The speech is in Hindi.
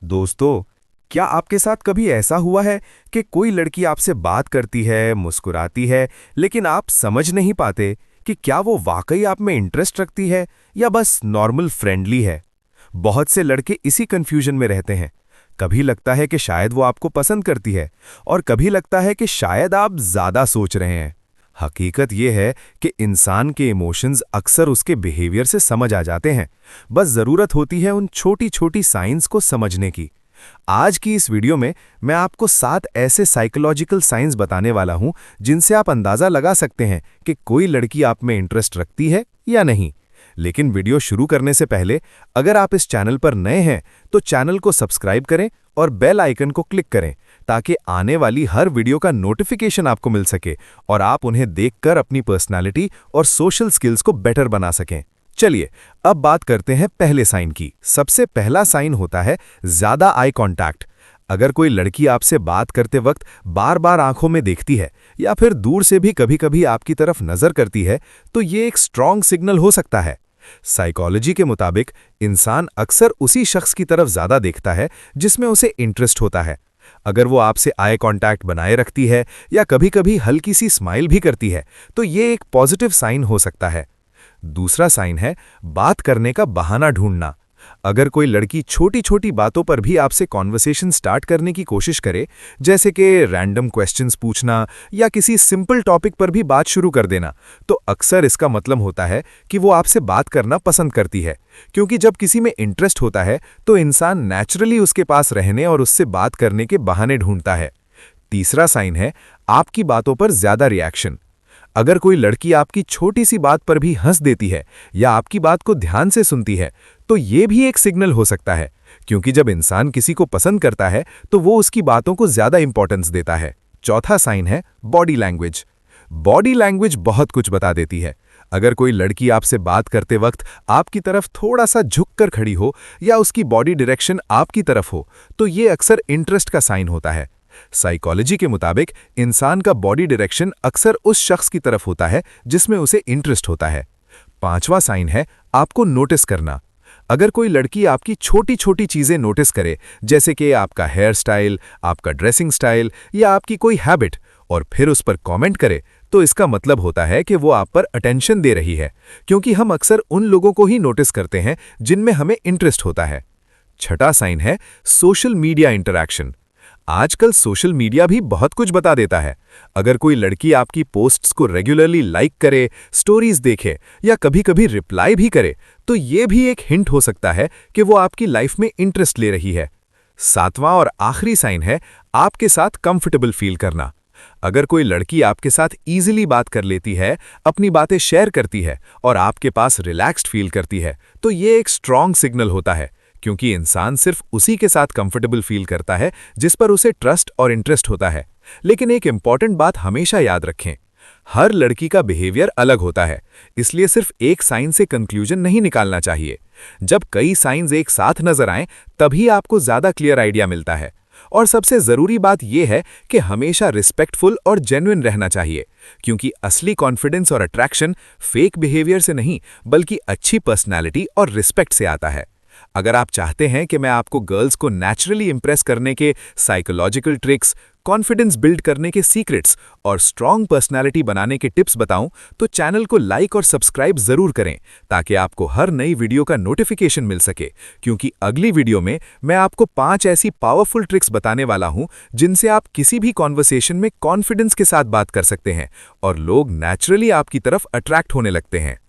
दोस्तों, क्या आपके साथ कभी ऐसा हुआ है कि कोई लड़की आपसे बात करती है, मुस्कुराती है, लेकिन आप समझ नहीं पाते कि क्या वो वाकई आप में इंटरेस्ट रखती है या बस नॉर्मल फ्रेंडली है? बहुत से लड़के इसी कंफ्यूजन में रहते हैं। कभी लगता है कि शायद वो आपको पसंद करती है और कभी लगता है कि शायद आप ज़्यादा सोच रहे हैं। हकीकत ये है कि इंसान के इमोशंस अक्सर उसके बिहेवियर से समझ आ जाते हैं। बस ज़रूरत होती है उन छोटी-छोटी साइंस को समझने की। आज की इस वीडियो में मैं आपको 7 ऐसे साइकोलॉजिकल साइंस बताने वाला हूं जिनसे आप अंदाज़ा लगा सकते हैं कि कोई लड़की आप में इंटरेस्ट रखती है या नहीं। लेकिन वीडियो शुरू करने से पहले अगर आप इस चैनल पर नए हैं तो चैनल को सब्सक्राइब करें और बेल आइकन को क्लिक करें ताकि आने वाली हर वीडियो का नोटिफिकेशन आपको मिल सके और आप उन्हें देखकर अपनी पर्सनालिटी और सोशल स्किल्स को बेटर बना सकें। चलिए अब बात करते हैं पहले साइन की। सबसे पहला साइन होता है ज्यादा आई कांटेक्ट। अगर कोई लड़की आपसे बात करते वक्त बार बार आंखों में देखती है या फिर दूर से भी कभी-कभी आपकी तरफ नजर करती है तो ये एक स्ट्रॉन्ग सिग्नल हो सकता है। साइकोलॉजी के मुताबिक इंसान अक्सर उसी शख्स की तरफ ज्यादा देखता है जिसमें उसे इंटरेस्ट होता है। अगर वो आपसे आई कांटेक्ट बनाए रखती है या कभी-कभी हल्की सी स्माइल भी करती है तो ये एक पॉजिटिव साइन हो सकता है। दूसरा साइन है बात करने का बहाना ढूंढना। अगर कोई लड़की छोटी छोटी बातों पर भी आपसे कॉन्वर्सेशन स्टार्ट करने की कोशिश करे, जैसे कि रैंडम क्वेश्चंस पूछना या किसी सिंपल टॉपिक पर भी बात शुरू कर देना, तो अक्सर इसका मतलब होता है कि वो आपसे बात करना पसंद करती है। क्योंकि जब किसी में इंटरेस्ट होता है तो इंसान नेचुरली उसके पास रहने और उससे बात करने के बहाने ढूंढता है। तीसरा साइन है आपकी बातों पर ज्यादा रिएक्शन। अगर कोई लड़की आपकी छोटी सी बात पर भी हंस देती है या आपकी बात को ध्यान से सुनती है तो ये भी एक सिग्नल हो सकता है, क्योंकि जब इंसान किसी को पसंद करता है तो वो उसकी बातों को ज्यादा इंपॉर्टेंस देता है। चौथा साइन है बॉडी लैंग्वेज। बॉडी लैंग्वेज बहुत कुछ बता देती है। अगर कोई लड़की आपसे बात करते वक्त आपकी तरफ थोड़ा सा झुककर खड़ी हो या उसकी बॉडी डायरेक्शन आपकी तरफ हो तो ये अक्सर इंटरेस्ट का साइन होता है। साइकोलॉजी के मुताबिक इंसान का बॉडी डायरेक्शन अक्सर उस शख्स की तरफ होता है जिसमें उसे इंटरेस्ट होता है। पांचवा साइन है आपको नोटिस करना। अगर कोई लड़की आपकी छोटी छोटी चीजें नोटिस करे, जैसे कि आपका हेयर स्टाइल, आपका ड्रेसिंग स्टाइल या आपकी कोई हैबिट, और फिर उस पर कमेंट करे, तो इसका मतलब होता है कि वो आप पर अटेंशन दे रही है, क्योंकि हम अक्सर उन लोगों को ही नोटिस करते हैं जिनमें हमें इंटरेस्ट होता है। छठा साइन है सोशल मीडिया इंटरैक्शन। आजकल सोशल मीडिया भी बहुत कुछ बता देता है। अगर कोई लड़की आपकी पोस्ट्स को रेगुलरली लाइक करे, स्टोरीज देखे या कभी-कभी रिप्लाई भी करे, तो ये भी एक हिंट हो सकता है कि वो आपकी लाइफ में इंटरेस्ट ले रही है। सातवां और आखिरी साइन है आपके साथ कंफर्टेबल फील करना। अगर कोई लड़की आपके साथ इजीली बात कर लेती है, अपनी बातें शेयर करती है और आपके पास रिलैक्स्ड फील करती है, तो ये एक स्ट्रॉन्ग सिग्नल होता है, क्योंकि इंसान सिर्फ उसी के साथ कंफर्टेबल फील करता है जिस पर उसे ट्रस्ट और इंटरेस्ट होता है। लेकिन एक इंपॉर्टेंट बात हमेशा याद रखें, हर लड़की का बिहेवियर अलग होता है, इसलिए सिर्फ एक साइन से कंक्लूजन नहीं निकालना चाहिए। जब कई साइंस एक साथ नजर आएं, तभी आपको ज्यादा क्लियर आइडिया मिलता है। और सबसे जरूरी बात यह है कि हमेशा रिस्पेक्टफुल और जेन्युइन रहना चाहिए, क्योंकि असली कॉन्फिडेंस और अट्रैक्शन फेक बिहेवियर से नहीं बल्कि अच्छी पर्सनैलिटी और रिस्पेक्ट से आता है। अगर आप चाहते हैं कि मैं आपको गर्ल्स को नेचुरली इंप्रेस करने के साइकोलॉजिकल ट्रिक्स, कॉन्फिडेंस बिल्ड करने के सीक्रेट्स और स्ट्रॉन्ग पर्सनालिटी बनाने के टिप्स बताऊं, तो चैनल को लाइक और सब्सक्राइब जरूर करें ताकि आपको हर नई वीडियो का नोटिफिकेशन मिल सके। क्योंकि अगली वीडियो में मैं आपको 5 ऐसी पावरफुल ट्रिक्स बताने वाला हूं जिनसे आप किसी भी कॉन्वर्सेशन में कॉन्फिडेंस के साथ बात कर सकते हैं और लोग नेचुरली आपकी तरफ अट्रैक्ट होने लगते हैं।